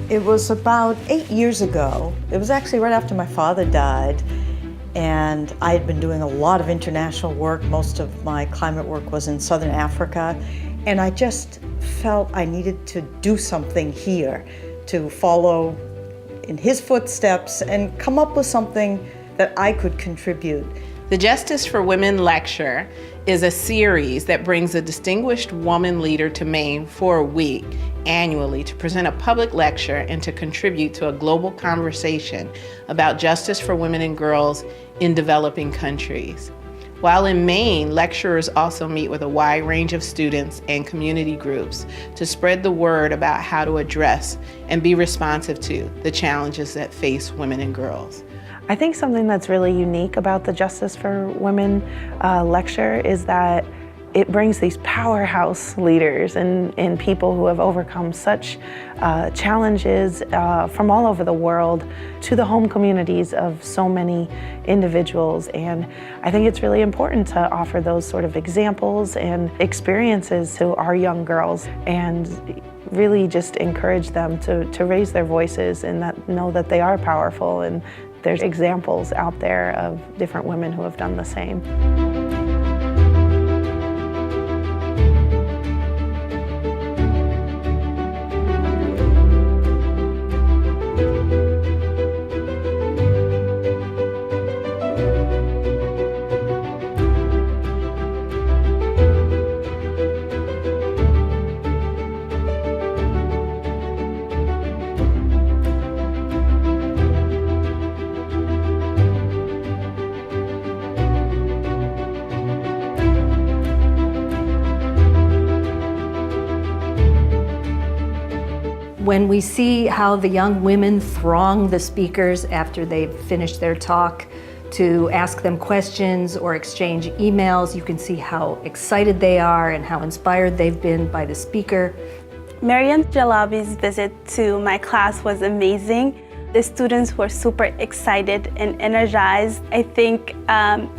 It was about 8 years ago. It was actually right after my father died, and I had been doing a lot of international work. Most of my climate work was in Southern Africa, and I just felt I needed to do something here to follow in his footsteps and come up with something that I could contribute. The Justice for Women Lecture is a series that brings a distinguished woman leader to Maine for a week annually to present a public lecture and to contribute to a global conversation about justice for women and girls in developing countries. While in Maine, lecturers also meet with a wide range of students and community groups to spread the word about how to address and be responsive to the challenges that face women and girls. I think something that's really unique about the Justice for Women lecture is that it brings these powerhouse leaders and people who have overcome such challenges from all over the world to the home communities of so many individuals. And I think it's really important to offer those sort of examples and experiences to our young girls and really just encourage them to raise their voices and know that they are powerful, and there's examples out there of different women who have done the same. When we see how the young women throng the speakers after they've finished their talk to ask them questions or exchange emails, you can see how excited they are and how inspired they've been by the speaker. Maryam Jalabi's visit to my class was amazing. The students were super excited and energized, I think,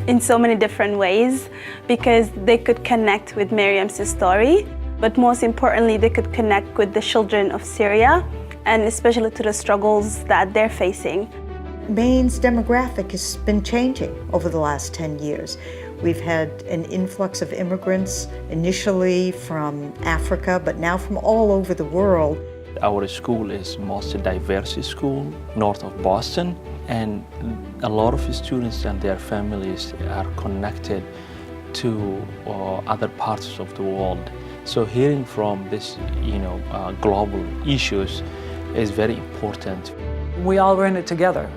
in so many different ways, because they could connect with Maryam's story. But most importantly, they could connect with the children of Syria, and especially to the struggles that they're facing. Maine's demographic has been changing over the last 10 years. We've had an influx of immigrants, initially from Africa, but now from all over the world. Our school is most diverse school north of Boston, and a lot of students and their families are connected to other parts of the world. So hearing from this, global issues is very important. We all are in it together.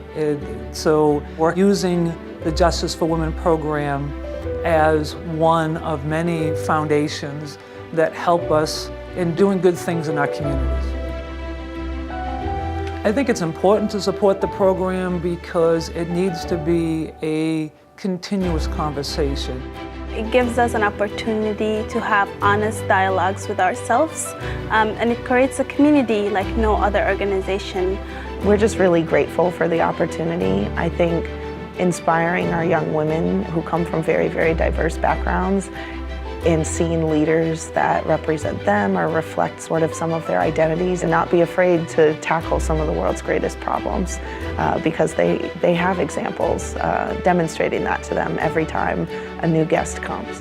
So we're using the Justice for Women program as one of many foundations that help us in doing good things in our communities. I think it's important to support the program because it needs to be a continuous conversation. It gives us an opportunity to have honest dialogues with ourselves, and it creates a community like no other organization. We're just really grateful for the opportunity. I think inspiring our young women who come from very, very diverse backgrounds and seeing leaders that represent them or reflect sort of some of their identities, and not be afraid to tackle some of the world's greatest problems because they have examples demonstrating that to them every time a new guest comes.